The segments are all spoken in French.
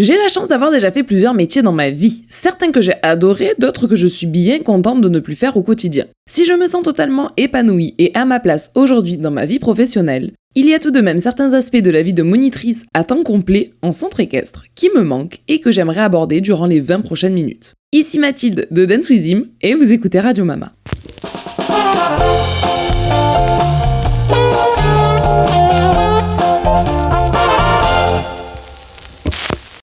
J'ai la chance d'avoir déjà fait plusieurs métiers dans ma vie, certains que j'ai adorés, d'autres que je suis bien contente de ne plus faire au quotidien. Si je me sens totalement épanouie et à ma place aujourd'hui dans ma vie professionnelle, il y a tout de même certains aspects de la vie de monitrice à temps complet en centre équestre qui me manquent et que j'aimerais aborder durant les 20 prochaines minutes. Ici Mathilde de Dance With Him et vous écoutez Radio Mama.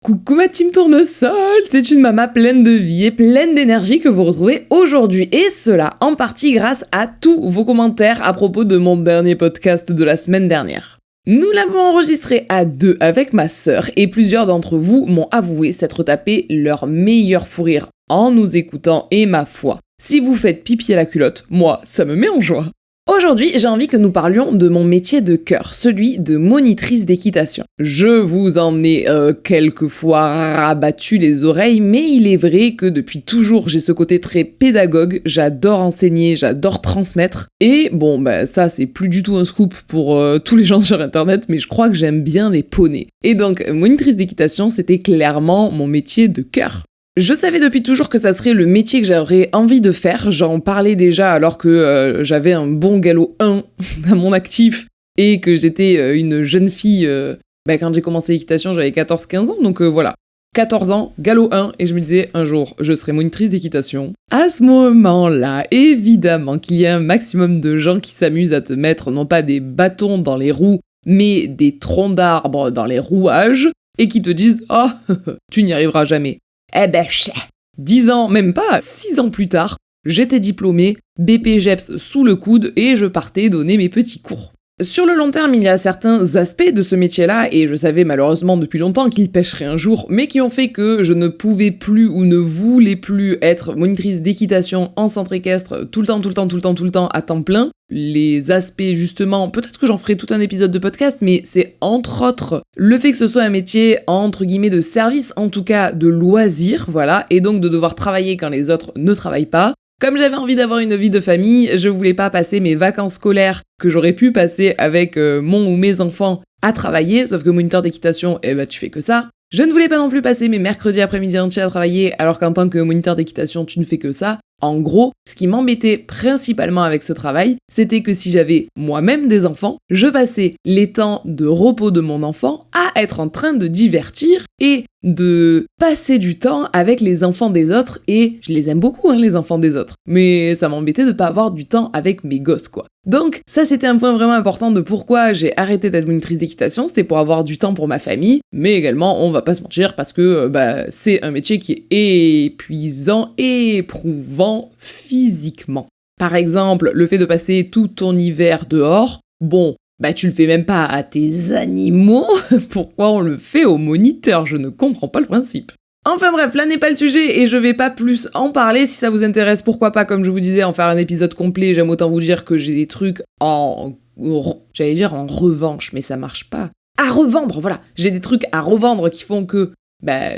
Coucou ma team tournesol, c'est une Mama pleine de vie et pleine d'énergie que vous retrouvez aujourd'hui, et cela en partie grâce à tous vos commentaires à propos de mon dernier podcast de la semaine dernière. Nous l'avons enregistré à 2 avec ma sœur et plusieurs d'entre vous m'ont avoué s'être tapé leur meilleur fou rire en nous écoutant, et ma foi, si vous faites pipi à la culotte, moi ça me met en joie. Aujourd'hui, j'ai envie que nous parlions de mon métier de cœur, celui de monitrice d'équitation. Je vous en ai quelquefois rabattu les oreilles, mais il est vrai que depuis toujours, j'ai ce côté très pédagogue, j'adore enseigner, j'adore transmettre, et bon, ça c'est plus du tout un scoop pour tous les gens sur internet, mais je crois que j'aime bien les poneys. Et donc, monitrice d'équitation, c'était clairement mon métier de cœur. Je savais depuis toujours que ça serait le métier que j'aurais envie de faire, j'en parlais déjà alors que j'avais un bon galop 1 à mon actif et que j'étais une jeune fille, quand j'ai commencé l'équitation j'avais 14-15 ans, donc voilà, 14 ans, galop 1, et je me disais un jour je serai monitrice d'équitation. À ce moment-là, évidemment qu'il y a un maximum de gens qui s'amusent à te mettre non pas des bâtons dans les roues, mais des troncs d'arbres dans les rouages, et qui te disent « Ah, tu n'y arriveras jamais ». Eh ben, 10 ans, même pas, 6 ans plus tard, j'étais diplômée, BPGEPS sous le coude et je partais donner mes petits cours. Sur le long terme, il y a certains aspects de ce métier-là, et je savais malheureusement depuis longtemps qu'il pêcherait un jour, mais qui ont fait que je ne pouvais plus ou ne voulais plus être monitrice d'équitation en centre équestre tout le temps à temps plein. Les aspects justement, peut-être que j'en ferai tout un épisode de podcast, mais c'est entre autres le fait que ce soit un métier entre guillemets de service, en tout cas de loisir, voilà, et donc de devoir travailler quand les autres ne travaillent pas. Comme j'avais envie d'avoir une vie de famille, je voulais pas passer mes vacances scolaires que j'aurais pu passer avec mon ou mes enfants à travailler, sauf que moniteur d'équitation, tu fais que ça. Je ne voulais pas non plus passer mes mercredis après-midi entiers à travailler, alors qu'en tant que moniteur d'équitation, tu ne fais que ça. En gros, ce qui m'embêtait principalement avec ce travail, c'était que si j'avais moi-même des enfants, je passais les temps de repos de mon enfant à être en train de divertir et de passer du temps avec les enfants des autres, et je les aime beaucoup, les enfants des autres, mais ça m'embêtait de pas avoir du temps avec mes gosses, quoi. Donc ça, c'était un point vraiment important de pourquoi j'ai arrêté d'être monitrice d'équitation, c'était pour avoir du temps pour ma famille, mais également, on va pas se mentir, parce que c'est un métier qui est épuisant, éprouvant physiquement. Par exemple, le fait de passer tout ton hiver dehors, tu le fais même pas à tes animaux, pourquoi on le fait aux moniteurs? Je ne comprends pas le principe. Enfin bref, là n'est pas le sujet et je vais pas plus en parler. Si ça vous intéresse, pourquoi pas, comme je vous disais, en faire un épisode complet. J'aime autant vous dire que j'ai des trucs en revanche, mais ça marche pas. À revendre, voilà. J'ai des trucs à revendre qui font que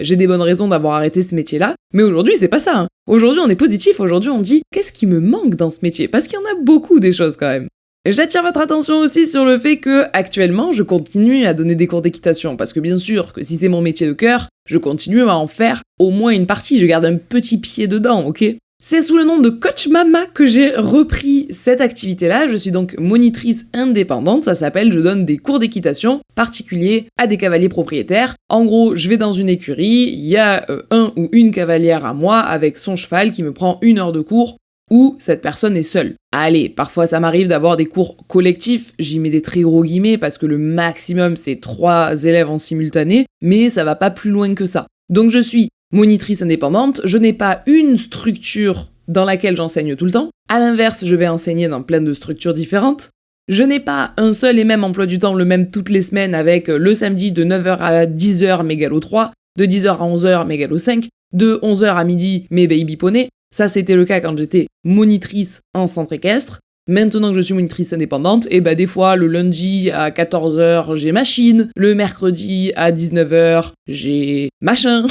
j'ai des bonnes raisons d'avoir arrêté ce métier-là. Mais aujourd'hui, c'est pas ça. Aujourd'hui, on est positif. Aujourd'hui, on dit qu'est-ce qui me manque dans ce métier? Parce qu'il y en a beaucoup des choses quand même. J'attire votre attention aussi sur le fait que, actuellement, je continue à donner des cours d'équitation, parce que bien sûr que si c'est mon métier de cœur, je continue à en faire au moins une partie, je garde un petit pied dedans, ok? C'est sous le nom de Coach Mama que j'ai repris cette activité-là, je suis donc monitrice indépendante, ça s'appelle, je donne des cours d'équitation particuliers à des cavaliers propriétaires. En gros, je vais dans une écurie, il y a un ou une cavalière à moi avec son cheval qui me prend 1 heure de cours, où cette personne est seule. Allez, parfois ça m'arrive d'avoir des cours collectifs, j'y mets des très gros guillemets parce que le maximum c'est 3 élèves en simultané, mais ça va pas plus loin que ça. Donc je suis monitrice indépendante, je n'ai pas une structure dans laquelle j'enseigne tout le temps. À l'inverse, je vais enseigner dans plein de structures différentes. Je n'ai pas un seul et même emploi du temps, le même toutes les semaines, avec le samedi de 9h à 10h mes galops 3, de 10h à 11h mes galops 5, de 11h à midi mes baby poneys. Ça, c'était le cas quand j'étais monitrice en centre équestre. Maintenant que je suis monitrice indépendante, des fois, le lundi à 14h, j'ai machine. Le mercredi à 19h, j'ai machin.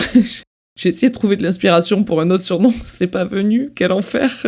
J'ai essayé de trouver de l'inspiration pour un autre surnom, c'est pas venu, quel enfer.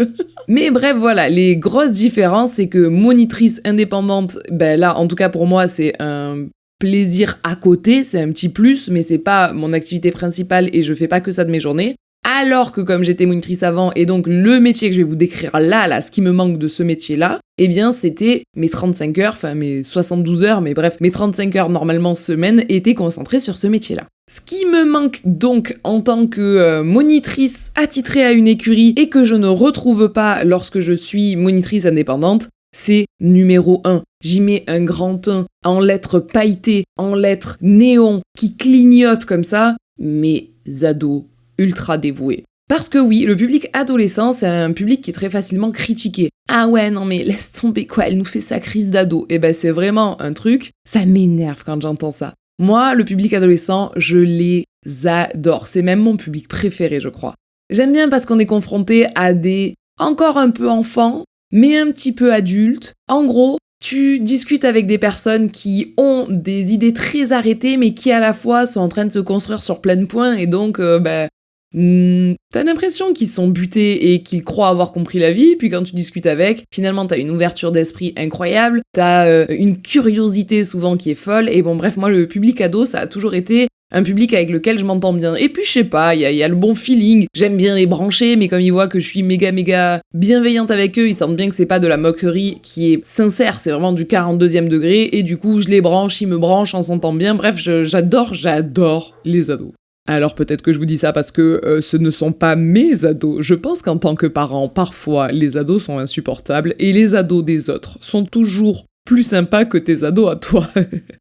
Mais bref, voilà, les grosses différences, c'est que monitrice indépendante, là, en tout cas pour moi, c'est un plaisir à côté, c'est un petit plus, mais c'est pas mon activité principale et je fais pas que ça de mes journées. Alors que comme j'étais monitrice avant, et donc le métier que je vais vous décrire là, ce qui me manque de ce métier-là, eh bien c'était mes 35 heures, enfin mes 72 heures, mais bref, mes 35 heures normalement semaine étaient concentrées sur ce métier-là. Ce qui me manque donc en tant que monitrice attitrée à une écurie et que je ne retrouve pas lorsque je suis monitrice indépendante, c'est numéro 1. J'y mets un grand 1 en lettres pailletées, en lettres néon, qui clignotent comme ça, mes ados ultra dévoués. Parce que oui, le public adolescent, c'est un public qui est très facilement critiqué. Ah ouais, non mais laisse tomber quoi, elle nous fait sa crise d'ado. Et ben c'est vraiment un truc, ça m'énerve quand j'entends ça. Moi, le public adolescent, je les adore. C'est même mon public préféré, je crois. J'aime bien parce qu'on est confronté à des encore un peu enfants, mais un petit peu adultes. En gros, tu discutes avec des personnes qui ont des idées très arrêtées, mais qui à la fois sont en train de se construire sur plein de points, et donc, t'as l'impression qu'ils sont butés et qu'ils croient avoir compris la vie, puis quand tu discutes avec, finalement t'as une ouverture d'esprit incroyable, t'as une curiosité souvent qui est folle, et bon bref, moi le public ado, ça a toujours été un public avec lequel je m'entends bien. Et puis je sais pas, il y a le bon feeling, j'aime bien les brancher, mais comme ils voient que je suis méga bienveillante avec eux, ils sentent bien que c'est pas de la moquerie qui est sincère, c'est vraiment du 42e degré, et du coup je les branche, ils me branchent, on s'entend bien, bref, j'adore les ados. Alors peut-être que je vous dis ça parce que ce ne sont pas mes ados. Je pense qu'en tant que parent, parfois, les ados sont insupportables et les ados des autres sont toujours plus sympas que tes ados à toi.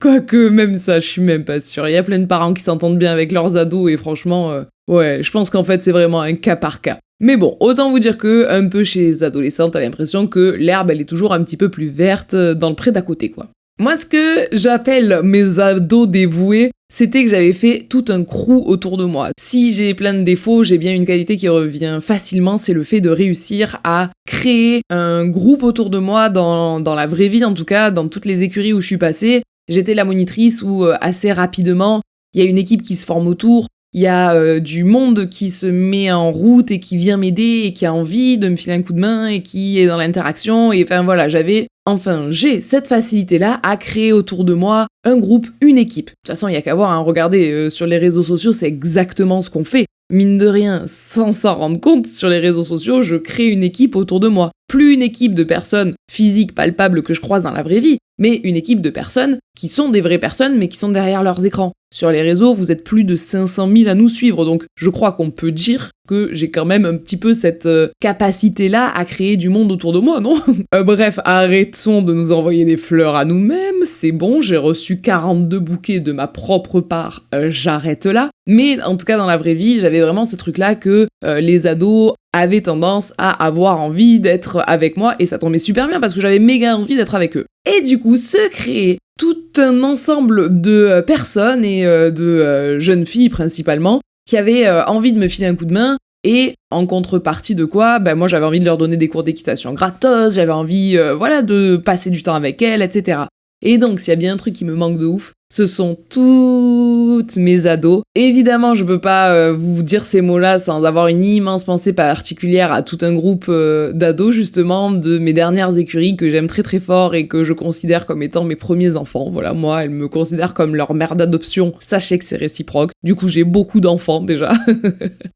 Quoique, même ça, je suis même pas sûre. Il y a plein de parents qui s'entendent bien avec leurs ados et franchement, ouais, je pense qu'en fait, c'est vraiment un cas par cas. Mais bon, autant vous dire que, un peu chez les adolescents, t'as l'impression que l'herbe, elle est toujours un petit peu plus verte dans le pré d'à côté, quoi. Moi, ce que j'appelle mes ados dévoués, c'était que j'avais fait tout un crew autour de moi. Si j'ai plein de défauts, j'ai bien une qualité qui revient facilement, c'est le fait de réussir à créer un groupe autour de moi dans la vraie vie, en tout cas, dans toutes les écuries où je suis passée. J'étais la monitrice où, assez rapidement, il y a une équipe qui se forme autour, il y a du monde qui se met en route et qui vient m'aider et qui a envie de me filer un coup de main et qui est dans l'interaction, et enfin voilà, j'ai cette facilité-là à créer autour de moi un groupe, une équipe. De toute façon, il y a qu'à voir, hein, regardez, sur les réseaux sociaux, c'est exactement ce qu'on fait. Mine de rien, sans s'en rendre compte, sur les réseaux sociaux, je crée une équipe autour de moi. Plus une équipe de personnes physiques, palpables que je croise dans la vraie vie, mais une équipe de personnes qui sont des vraies personnes, mais qui sont derrière leurs écrans. Sur les réseaux, vous êtes plus de 500 000 à nous suivre, donc je crois qu'on peut dire que j'ai quand même un petit peu cette capacité-là à créer du monde autour de moi, non? Bref, arrêtons de nous envoyer des fleurs à nous-mêmes, c'est bon, j'ai reçu 42 bouquets de ma propre part, j'arrête là. Mais en tout cas, dans la vraie vie, j'avais vraiment ce truc-là que les ados avaient tendance à avoir envie d'être avec moi, et ça tombait super bien parce que j'avais méga envie d'être avec eux. Et du coup, se créer tout un ensemble de personnes et de jeunes filles principalement qui avaient envie de me filer un coup de main, et en contrepartie de quoi, moi j'avais envie de leur donner des cours d'équitation gratos, j'avais envie de passer du temps avec elles, etc. Et donc s'il y a bien un truc qui me manque de ouf, ce sont toutes mes ados. Évidemment, je peux pas vous dire ces mots-là sans avoir une immense pensée particulière à tout un groupe d'ados, justement, de mes dernières écuries que j'aime très très fort et que je considère comme étant mes premiers enfants. Voilà, moi, elles me considèrent comme leur mère d'adoption. Sachez que c'est réciproque. Du coup, j'ai beaucoup d'enfants déjà.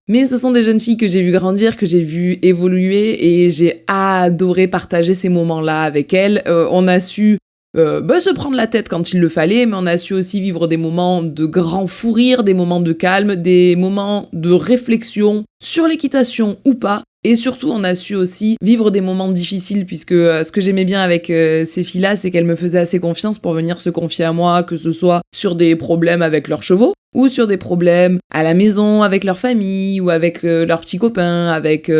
Mais ce sont des jeunes filles que j'ai vu grandir, que j'ai vu évoluer, et j'ai adoré partager ces moments-là avec elles. On a su se prendre la tête quand il le fallait, mais on a su aussi vivre des moments de grand fou rire, des moments de calme, des moments de réflexion sur l'équitation ou pas. Et surtout, on a su aussi vivre des moments difficiles, puisque ce que j'aimais bien avec ces filles-là, c'est qu'elles me faisaient assez confiance pour venir se confier à moi, que ce soit sur des problèmes avec leurs chevaux, ou sur des problèmes à la maison avec leur famille, ou avec leurs petits copains, avec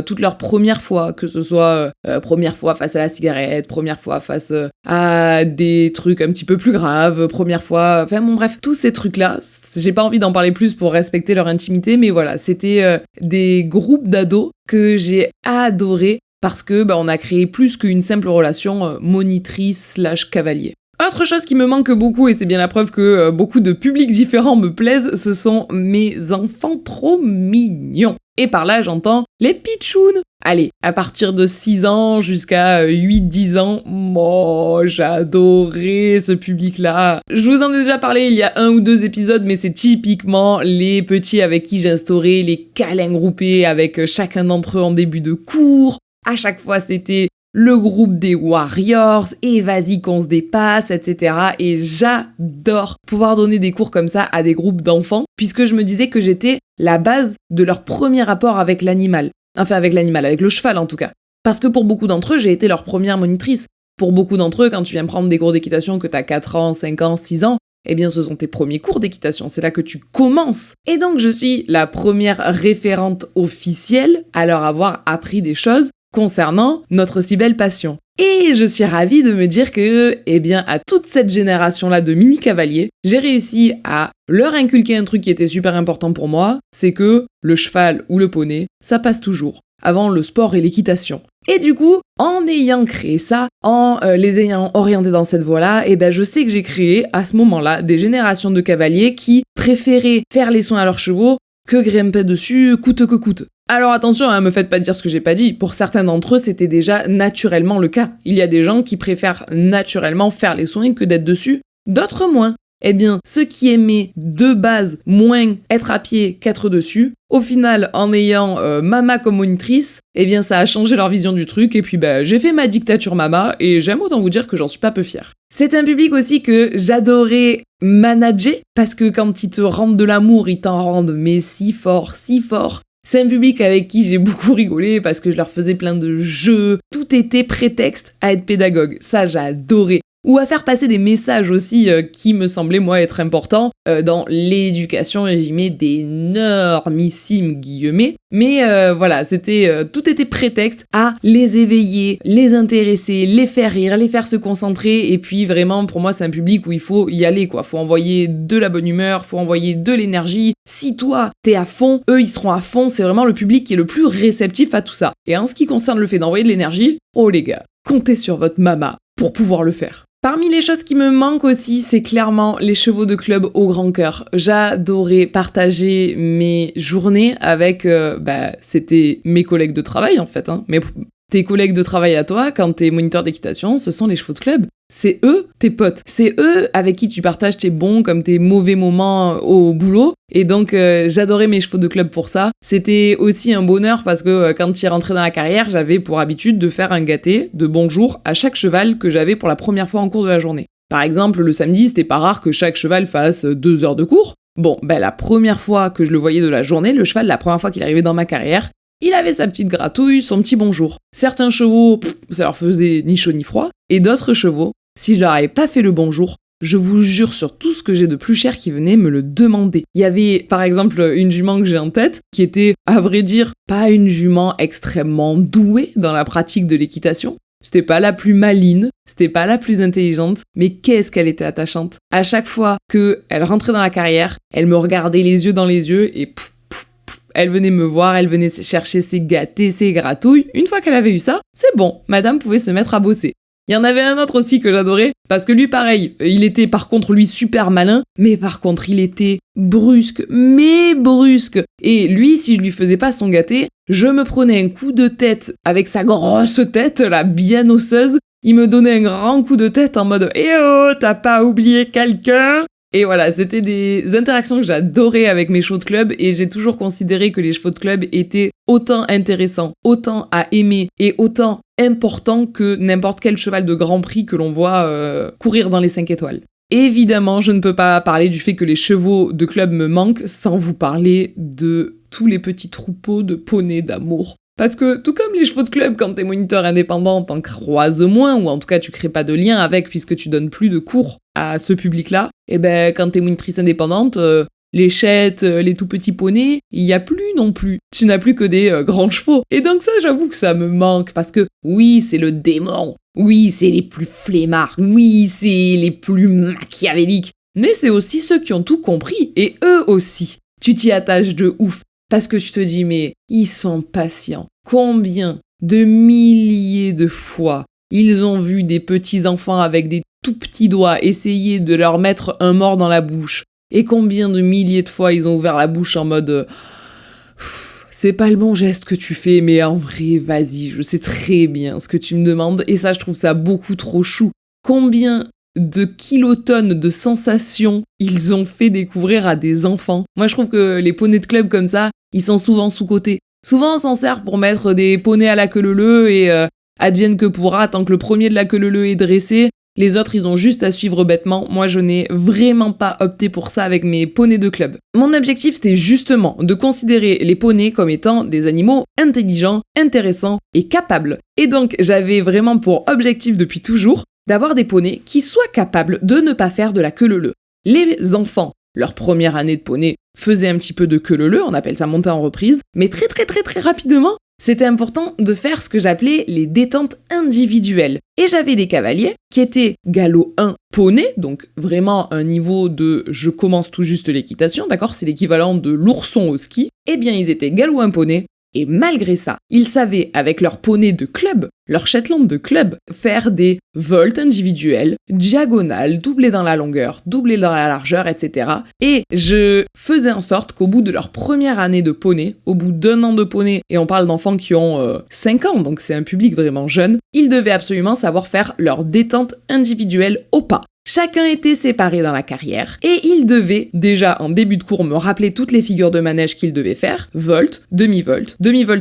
toutes leurs premières fois, que ce soit première fois face à la cigarette, première fois face à des trucs un petit peu plus graves, première fois, enfin bon bref, tous ces trucs-là, j'ai pas envie d'en parler plus pour respecter leur intimité, mais voilà, c'était des groupes d'ados que j'ai adoré parce que on a créé plus qu'une simple relation monitrice/cavalier. Autre chose qui me manque beaucoup, et c'est bien la preuve que beaucoup de publics différents me plaisent, ce sont mes enfants trop mignons. Et par là, j'entends les pitchouns. Allez, à partir de 6 ans jusqu'à 8-10 ans, moi, j'adorais ce public-là. Je vous en ai déjà parlé il y a 1 ou 2 épisodes, mais c'est typiquement les petits avec qui j'ai instauré les câlins groupés avec chacun d'entre eux en début de cours. À chaque fois, c'était le groupe des Warriors, et vas-y qu'on se dépasse, etc. Et j'adore pouvoir donner des cours comme ça à des groupes d'enfants, puisque je me disais que j'étais la base de leur premier rapport avec l'animal. Enfin, avec l'animal, avec le cheval en tout cas. Parce que pour beaucoup d'entre eux, j'ai été leur première monitrice. Pour beaucoup d'entre eux, quand tu viens prendre des cours d'équitation, que t'as 4 ans, 5 ans, 6 ans, eh bien ce sont tes premiers cours d'équitation, c'est là que tu commences. Et donc je suis la première référente officielle à leur avoir appris des choses concernant notre si belle passion. Et je suis ravie de me dire que, eh bien, à toute cette génération-là de mini-cavaliers, j'ai réussi à leur inculquer un truc qui était super important pour moi, c'est que le cheval ou le poney, ça passe toujours, avant le sport et l'équitation. Et du coup, en ayant créé ça, en les ayant orientés dans cette voie-là, eh ben, je sais que j'ai créé, à ce moment-là, des générations de cavaliers qui préféraient faire les soins à leurs chevaux que grimper dessus coûte que coûte. Alors attention, me faites pas dire ce que j'ai pas dit, pour certains d'entre eux c'était déjà naturellement le cas. Il y a des gens qui préfèrent naturellement faire les soins que d'être dessus, d'autres moins. Eh bien, ceux qui aimaient de base moins être à pied qu'être dessus, au final, en ayant Mama comme monitrice, eh bien ça a changé leur vision du truc, et puis j'ai fait ma dictature Mama, et j'aime autant vous dire que j'en suis pas peu fière. C'est un public aussi que j'adorais manager, parce que quand ils te rendent de l'amour, ils t'en rendent mais si fort, si fort. C'est un public avec qui j'ai beaucoup rigolé parce que je leur faisais plein de jeux. Tout était prétexte à être pédagogue. Ça, j'adorais. Ou à faire passer des messages aussi qui me semblaient, moi, être importants dans l'éducation, et j'y mets d'énormissimes guillemets. Mais voilà, tout était prétexte à les éveiller, les intéresser, les faire rire, les faire se concentrer. Et puis vraiment, pour moi, c'est un public où il faut y aller, quoi. Faut envoyer de la bonne humeur, faut envoyer de l'énergie. Si toi, t'es à fond, eux, ils seront à fond. C'est vraiment le public qui est le plus réceptif à tout ça. Et en ce qui concerne le fait d'envoyer de l'énergie, oh les gars, comptez sur votre mama pour pouvoir le faire. Parmi les choses qui me manquent aussi, c'est clairement les chevaux de club au grand cœur. J'adorais partager mes journées avec, c'était mes collègues de travail en fait, mais tes collègues de travail à toi, quand t'es moniteur d'équitation, ce sont les chevaux de club. C'est eux, tes potes. C'est eux avec qui tu partages tes bons comme tes mauvais moments au boulot. Et donc, j'adorais mes chevaux de club pour ça. C'était aussi un bonheur parce que quand tu es rentré dans la carrière, j'avais pour habitude de faire un gâté de bonjour à chaque cheval que j'avais pour la première fois en cours de la journée. Par exemple, le samedi, c'était pas rare que chaque cheval fasse 2 heures de cours. Bon, la première fois que je le voyais de la journée, le cheval, la première fois qu'il arrivait dans ma carrière, il avait sa petite gratouille, son petit bonjour. Certains chevaux, ça leur faisait ni chaud ni froid. Et d'autres chevaux, si je leur avais pas fait le bonjour, je vous jure sur tout ce que j'ai de plus cher qui venait me le demander. Il y avait par exemple une jument que j'ai en tête, qui était, à vrai dire, pas une jument extrêmement douée dans la pratique de l'équitation. C'était pas la plus maline, c'était pas la plus intelligente, mais qu'est-ce qu'elle était attachante. À chaque fois qu'elle rentrait dans la carrière, elle me regardait les yeux dans les yeux et elle venait me voir, elle venait chercher ses gâtés, ses gratouilles. Une fois qu'elle avait eu ça, c'est bon, madame pouvait se mettre à bosser. Il y en avait un autre aussi que j'adorais, parce que lui, pareil, il était par contre, lui, super malin, mais par contre, il était brusque, mais brusque. Et lui, si je lui faisais pas son gâté, je me prenais un coup de tête avec sa grosse tête, là, bien osseuse. Il me donnait un grand coup de tête en mode « Eh oh, t'as pas oublié quelqu'un ?» Et voilà, c'était des interactions que j'adorais avec mes chevaux de club, et j'ai toujours considéré que les chevaux de club étaient autant intéressants, autant à aimer et autant importants que n'importe quel cheval de grand prix que l'on voit courir dans les 5 étoiles. Évidemment, je ne peux pas parler du fait que les chevaux de club me manquent sans vous parler de tous les petits troupeaux de poneys d'amour. Parce que, tout comme les chevaux de club, quand t'es moniteur indépendant, t'en croises moins, ou en tout cas tu crées pas de lien avec puisque tu donnes plus de cours à ce public-là, et quand t'es monitrice indépendante, les chettes, les tout petits poneys, il y a plus non plus. Tu n'as plus que des grands chevaux. Et donc ça, j'avoue que ça me manque, parce que oui, c'est le démon, oui, c'est les plus flemmards, oui, c'est les plus machiavéliques, mais c'est aussi ceux qui ont tout compris, et eux aussi. Tu t'y attaches de ouf. Parce que tu te dis, mais ils sont patients. Combien de milliers de fois ils ont vu des petits-enfants avec des tout petits doigts essayer de leur mettre un mort dans la bouche, et combien de milliers de fois ils ont ouvert la bouche en mode c'est pas le bon geste que tu fais, mais en vrai, vas-y, je sais très bien ce que tu me demandes, et ça, je trouve ça beaucoup trop chou. Combien de kilotonnes de sensations ils ont fait découvrir à des enfants. Moi, je trouve que les poneys de club comme ça, ils sont souvent sous-cotés. Souvent, on s'en sert pour mettre des poneys à la queue leu et advienne que pourra, tant que le premier de la queue leu est dressé, les autres, ils ont juste à suivre bêtement. Moi, je n'ai vraiment pas opté pour ça avec mes poneys de club. Mon objectif, c'était justement de considérer les poneys comme étant des animaux intelligents, intéressants et capables. Et donc, j'avais vraiment pour objectif depuis toujours d'avoir des poneys qui soient capables de ne pas faire de la queue leu. Les enfants, leur première année de poney, faisaient un petit peu de queue leu, on appelle ça monter en reprise, mais très rapidement, c'était important de faire ce que j'appelais les détentes individuelles. Et j'avais des cavaliers qui étaient galop 1 poney, donc vraiment un niveau de je commence tout juste l'équitation, d'accord, c'est l'équivalent de l'ourson au ski. Eh bien, ils étaient galop 1 poney, et malgré ça, ils savaient, avec leur poney de club, leur Shetland de club, faire des volts individuels, diagonales, doublées dans la longueur, doublées dans la largeur, etc. Et je faisais en sorte qu'au bout de leur première année de poney, au bout d'1 an de poney, et on parle d'enfants qui ont 5 ans, donc c'est un public vraiment jeune, ils devaient absolument savoir faire leur détente individuelle au pas. Chacun était séparé dans la carrière, et ils devaient, déjà en début de cours, me rappeler toutes les figures de manège qu'ils devaient faire, volt, demi-volt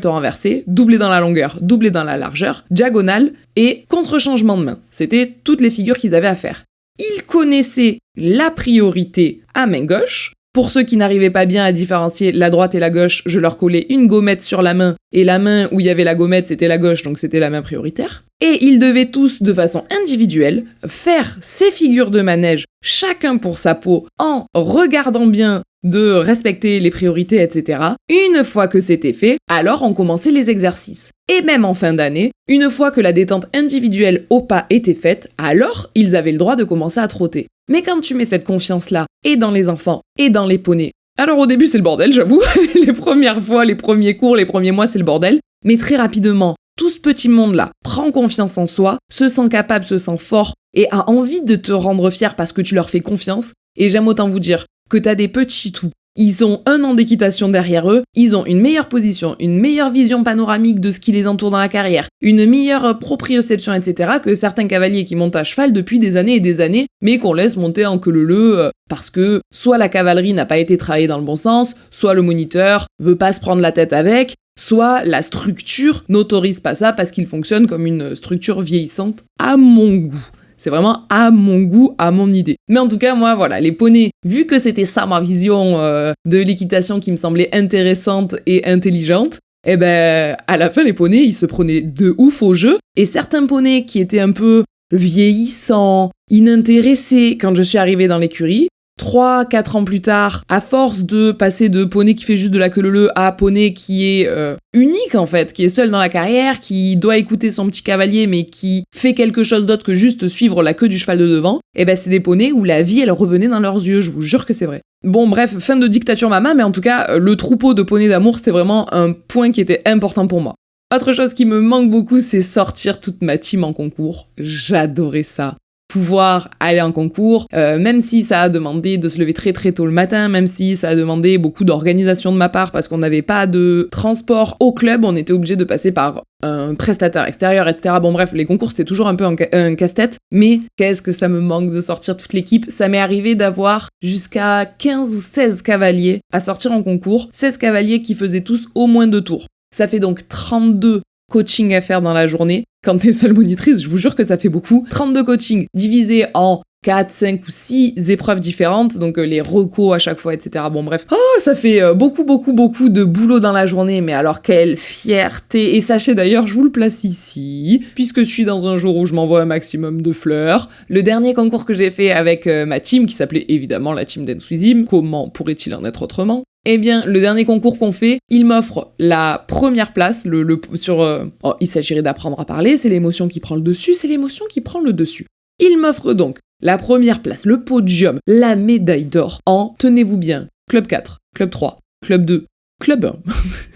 au renversé, doublé dans la longueur, doublé dans la largeur, diagonale, et contre-changement de main. C'était toutes les figures qu'ils avaient à faire. Ils connaissaient la priorité à main gauche. Pour ceux qui n'arrivaient pas bien à différencier la droite et la gauche, je leur collais une gommette sur la main, et la main où il y avait la gommette, c'était la gauche, donc c'était la main prioritaire. Et ils devaient tous, de façon individuelle, faire ces figures de manège, chacun pour sa peau, en regardant bien de respecter les priorités, etc. Une fois que c'était fait, alors on commençait les exercices. Et même en fin d'année, une fois que la détente individuelle au pas était faite, alors ils avaient le droit de commencer à trotter. Mais quand tu mets cette confiance-là, et dans les enfants, et dans les poneys, alors au début c'est le bordel, j'avoue, les premières fois, les premiers cours, les premiers mois c'est le bordel, mais très rapidement, tout ce petit monde-là prend confiance en soi, se sent capable, se sent fort, et a envie de te rendre fier parce que tu leur fais confiance, et j'aime autant vous dire que t'as des petits toux. Ils ont 1 an d'équitation derrière eux, ils ont une meilleure position, une meilleure vision panoramique de ce qui les entoure dans la carrière, une meilleure proprioception, etc. que certains cavaliers qui montent à cheval depuis des années et des années, mais qu'on laisse monter en queue leu parce que soit la cavalerie n'a pas été travaillée dans le bon sens, soit le moniteur veut pas se prendre la tête avec, soit la structure n'autorise pas ça parce qu'il fonctionne comme une structure vieillissante à mon goût. C'est vraiment à mon goût, à mon idée. Mais en tout cas, moi, voilà, les poneys, vu que c'était ça ma vision de l'équitation qui me semblait intéressante et intelligente, eh ben, à la fin, les poneys, ils se prenaient de ouf au jeu. Et certains poneys qui étaient un peu vieillissants, inintéressés, quand je suis arrivée dans l'écurie, 3-4 ans plus tard, à force de passer de poney qui fait juste de la queue leu à poney qui est unique en fait, qui est seul dans la carrière, qui doit écouter son petit cavalier mais qui fait quelque chose d'autre que juste suivre la queue du cheval de devant, et ben c'est des poneys où la vie elle revenait dans leurs yeux, je vous jure que c'est vrai. Bon bref, fin de dictature mama, mais en tout cas, le troupeau de poneys d'amour c'était vraiment un point qui était important pour moi. Autre chose qui me manque beaucoup, c'est sortir toute ma team en concours. J'adorais ça. Pouvoir aller en concours, même si ça a demandé de se lever très tôt le matin, même si ça a demandé beaucoup d'organisation de ma part parce qu'on n'avait pas de transport au club, on était obligé de passer par un prestataire extérieur, etc. Bon bref, les concours c'était toujours un peu un casse-tête, mais qu'est-ce que ça me manque de sortir toute l'équipe. Ça m'est arrivé d'avoir jusqu'à 15 ou 16 cavaliers à sortir en concours, 16 cavaliers qui faisaient tous au moins 2 tours. Ça fait donc 32 coaching à faire dans la journée. Quand t'es seule monitrice, je vous jure que ça fait beaucoup. 32 coachings divisés en 4, 5 ou 6 épreuves différentes, donc les recos à chaque fois, etc. Bon bref, ça fait beaucoup de boulot dans la journée, mais alors quelle fierté. Et sachez d'ailleurs, je vous le place ici, puisque je suis dans un jour où je m'envoie un maximum de fleurs. Le dernier concours que j'ai fait avec ma team, qui s'appelait évidemment la team d'Enswizim, comment pourrait-il en être autrement ? Eh bien, le dernier concours qu'on fait, il m'offre la première place, il s'agirait d'apprendre à parler, c'est l'émotion qui prend le dessus, c'est l'émotion qui prend le dessus. Il m'offre donc la première place, le podium, la médaille d'or en, tenez-vous bien, club 4, club 3, club 2, club 1.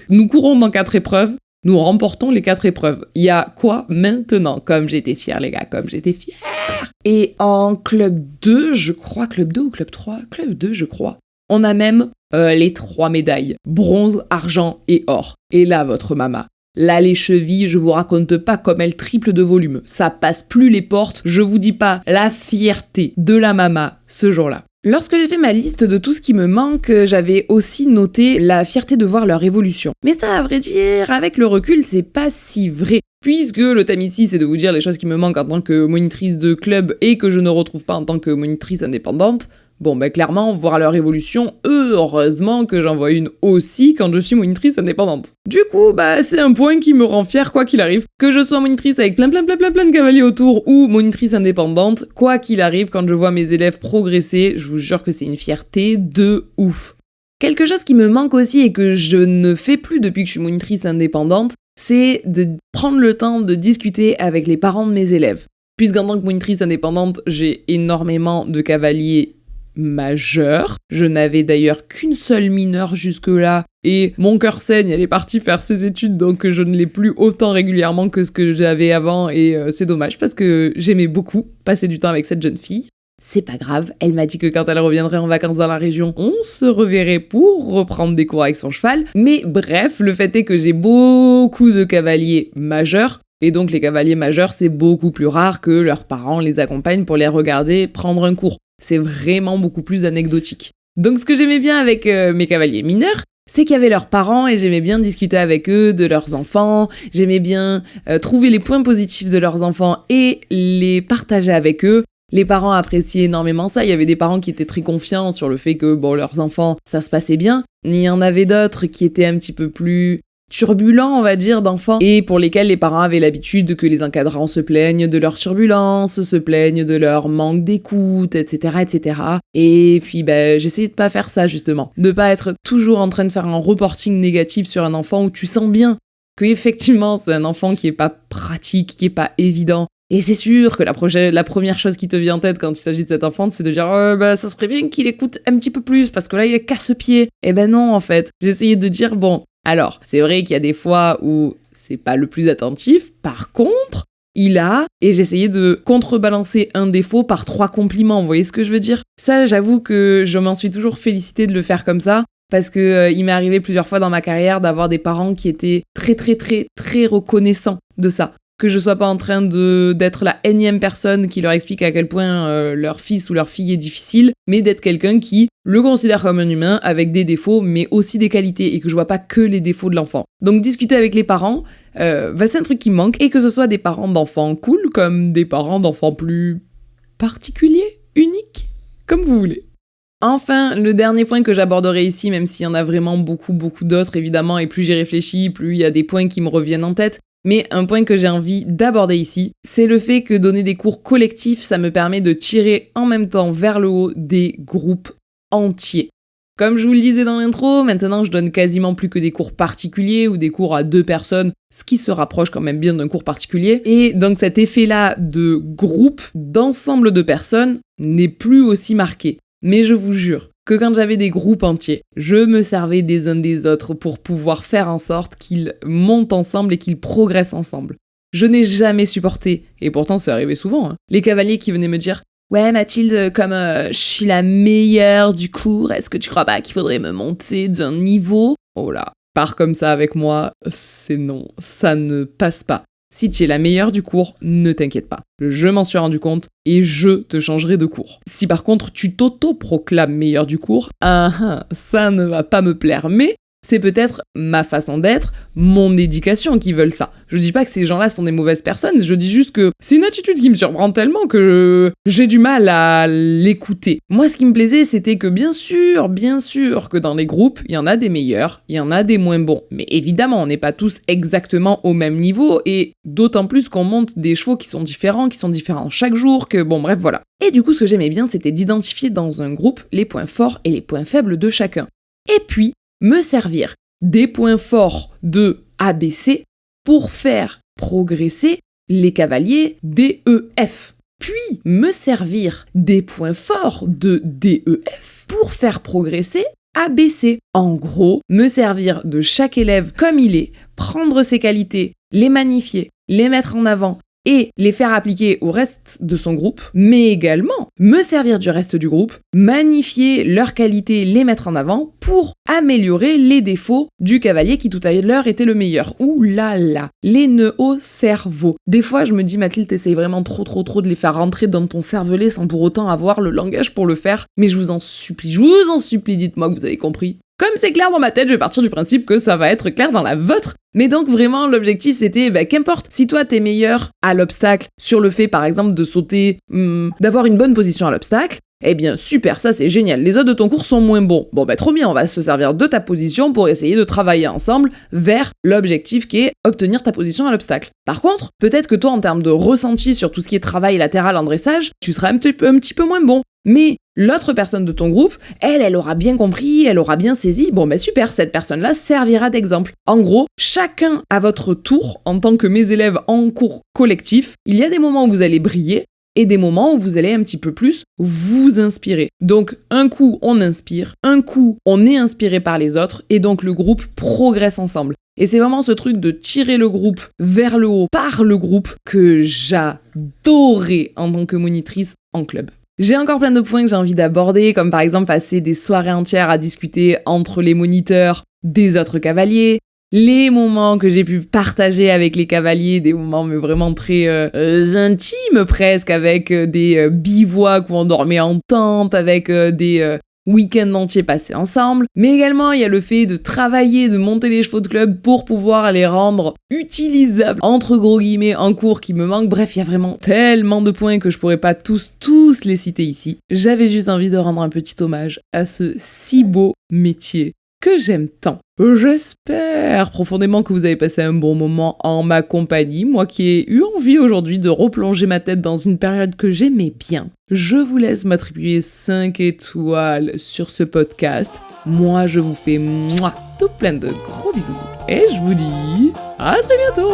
Nous courons dans 4 épreuves, nous remportons les 4 épreuves. Il y a quoi maintenant? Comme j'étais fière, les gars, comme j'étais fière. Et en club 2, je crois, club 2 ou club 3? Club 2, je crois. On a même les 3 médailles. Bronze, argent et or. Et là, votre mama. Là, les chevilles, je vous raconte pas comme elles triplent de volume. Ça passe plus les portes. Je vous dis pas la fierté de la mama ce jour-là. Lorsque j'ai fait ma liste de tout ce qui me manque, j'avais aussi noté la fierté de voir leur évolution. Mais ça, à vrai dire, avec le recul, c'est pas si vrai. Puisque le thème ici, c'est de vous dire les choses qui me manquent en tant que monitrice de club et que je ne retrouve pas en tant que monitrice indépendante. Bon, clairement, voir leur évolution, heureusement que j'en vois une aussi quand je suis monitrice indépendante. Du coup, c'est un point qui me rend fière quoi qu'il arrive. Que je sois monitrice avec plein de cavaliers autour ou monitrice indépendante, quoi qu'il arrive, quand je vois mes élèves progresser, je vous jure que c'est une fierté de ouf. Quelque chose qui me manque aussi et que je ne fais plus depuis que je suis monitrice indépendante, c'est de prendre le temps de discuter avec les parents de mes élèves. Puisqu'en tant que monitrice indépendante, j'ai énormément de cavaliers majeur. Je n'avais d'ailleurs qu'une seule mineure jusque-là et mon cœur saigne, elle est partie faire ses études donc je ne l'ai plus autant régulièrement que ce que j'avais avant et c'est dommage parce que j'aimais beaucoup passer du temps avec cette jeune fille. C'est pas grave, elle m'a dit que quand elle reviendrait en vacances dans la région, on se reverrait pour reprendre des cours avec son cheval. Mais bref, le fait est que j'ai beaucoup de cavaliers majeurs. Et donc les cavaliers majeurs, c'est beaucoup plus rare que leurs parents les accompagnent pour les regarder prendre un cours. C'est vraiment beaucoup plus anecdotique. Donc ce que j'aimais bien avec mes cavaliers mineurs, c'est qu'il y avait leurs parents et j'aimais bien discuter avec eux de leurs enfants, j'aimais bien trouver les points positifs de leurs enfants et les partager avec eux. Les parents appréciaient énormément ça, il y avait des parents qui étaient très confiants sur le fait que leurs enfants, ça se passait bien. Il y en avait d'autres qui étaient un petit peu plus turbulents, on va dire, d'enfants, et pour lesquels les parents avaient l'habitude que les encadrants se plaignent de leur turbulence, se plaignent de leur manque d'écoute, etc., etc. Et puis, j'essayais de pas faire ça, justement. De pas être toujours en train de faire un reporting négatif sur un enfant où tu sens bien que, effectivement, c'est un enfant qui est pas pratique, qui est pas évident. Et c'est sûr que la première chose qui te vient en tête quand il s'agit de cet enfant, c'est de dire ça serait bien qu'il écoute un petit peu plus, parce que là, il est casse-pied. Eh ben non, en fait. J'essayais de dire, alors, c'est vrai qu'il y a des fois où c'est pas le plus attentif, par contre, et j'essayais de contrebalancer un défaut par 3 compliments, vous voyez ce que je veux dire? Ça, j'avoue que je m'en suis toujours félicitée de le faire comme ça, parce que il m'est arrivé plusieurs fois dans ma carrière d'avoir des parents qui étaient très très très très reconnaissants de ça. Que je sois pas en train d'être la énième personne qui leur explique à quel point leur fils ou leur fille est difficile, mais d'être quelqu'un qui le considère comme un humain avec des défauts, mais aussi des qualités, et que je vois pas que les défauts de l'enfant. Donc discuter avec les parents, c'est un truc qui me manque, et que ce soit des parents d'enfants cool, comme des parents d'enfants plus particuliers, uniques, comme vous voulez. Enfin, le dernier point que j'aborderai ici, même s'il y en a vraiment beaucoup d'autres évidemment, et plus j'y réfléchis, plus il y a des points qui me reviennent en tête, mais un point que j'ai envie d'aborder ici, c'est le fait que donner des cours collectifs, ça me permet de tirer en même temps vers le haut des groupes entiers. Comme je vous le disais dans l'intro, maintenant je donne quasiment plus que des cours particuliers ou des cours à 2 personnes, ce qui se rapproche quand même bien d'un cours particulier. Et donc cet effet-là de groupe, d'ensemble de personnes, n'est plus aussi marqué. Mais je vous jure que quand j'avais des groupes entiers, je me servais des uns des autres pour pouvoir faire en sorte qu'ils montent ensemble et qu'ils progressent ensemble. Je n'ai jamais supporté, et pourtant c'est arrivé souvent, les cavaliers qui venaient me dire « Ouais Mathilde, comme je suis la meilleure du cours, est-ce que tu crois pas qu'il faudrait me monter d'un niveau ?» Oh là, pars comme ça avec moi, c'est non, ça ne passe pas. Si tu es la meilleure du cours, ne t'inquiète pas. Je m'en suis rendu compte et je te changerai de cours. Si par contre tu t'auto-proclames meilleure du cours, ça ne va pas me plaire. Mais c'est peut-être ma façon d'être, mon éducation qui veulent ça. Je dis pas que ces gens-là sont des mauvaises personnes, je dis juste que c'est une attitude qui me surprend tellement que j'ai du mal à l'écouter. Moi, ce qui me plaisait, c'était que bien sûr que dans les groupes, il y en a des meilleurs, il y en a des moins bons. Mais évidemment, on n'est pas tous exactement au même niveau, et d'autant plus qu'on monte des chevaux qui sont différents chaque jour, que bon, bref, voilà. Et du coup, ce que j'aimais bien, c'était d'identifier dans un groupe les points forts et les points faibles de chacun. Et puis, me servir des points forts de ABC pour faire progresser les cavaliers DEF. Puis me servir des points forts de DEF pour faire progresser ABC. En gros, me servir de chaque élève comme il est prendre ses qualités, les magnifier, les mettre en avant et les faire appliquer au reste de son groupe, mais également me servir du reste du groupe, magnifier leurs qualités, les mettre en avant pour améliorer les défauts du cavalier qui tout à l'heure était le meilleur. Ouh là là, les nœuds au cerveau. Des fois, je me dis, Mathilde, t'essayes vraiment trop de les faire rentrer dans ton cervelet sans pour autant avoir le langage pour le faire, mais je vous en supplie, dites-moi que vous avez compris. Comme c'est clair dans ma tête, je vais partir du principe que ça va être clair dans la vôtre. Mais donc vraiment, l'objectif c'était, qu'importe, si toi t'es meilleur à l'obstacle, sur le fait par exemple de sauter, d'avoir une bonne position à l'obstacle, eh bien super, ça c'est génial, les autres de ton cours sont moins bons. Bon trop bien, on va se servir de ta position pour essayer de travailler ensemble vers l'objectif qui est obtenir ta position à l'obstacle. Par contre, peut-être que toi en termes de ressenti sur tout ce qui est travail latéral en dressage, tu seras un petit peu moins bon. Mais l'autre personne de ton groupe, elle aura bien compris, elle aura bien saisi, super, cette personne-là servira d'exemple. En gros, chacun à votre tour, en tant que mes élèves en cours collectif, il y a des moments où vous allez briller, et des moments où vous allez un petit peu plus vous inspirer. Donc un coup on inspire, un coup on est inspiré par les autres, et donc le groupe progresse ensemble. Et c'est vraiment ce truc de tirer le groupe vers le haut par le groupe que j'adorais en tant que monitrice en club. J'ai encore plein de points que j'ai envie d'aborder, comme par exemple passer des soirées entières à discuter entre les moniteurs des autres cavaliers, les moments que j'ai pu partager avec les cavaliers, des moments mais vraiment très intimes presque, avec des bivouacs où on dormait en tente, avec des week-ends entiers passés ensemble. Mais également, il y a le fait de travailler, de monter les chevaux de club pour pouvoir les rendre utilisables, entre gros guillemets, en cours qui me manquent. Bref, il y a vraiment tellement de points que je pourrais pas tous les citer ici. J'avais juste envie de rendre un petit hommage à ce si beau métier que j'aime tant. J'espère profondément que vous avez passé un bon moment en ma compagnie, moi qui ai eu envie aujourd'hui de replonger ma tête dans une période que j'aimais bien. Je vous laisse m'attribuer 5 étoiles sur ce podcast. Moi, je vous fais tout plein de gros bisous et je vous dis à très bientôt.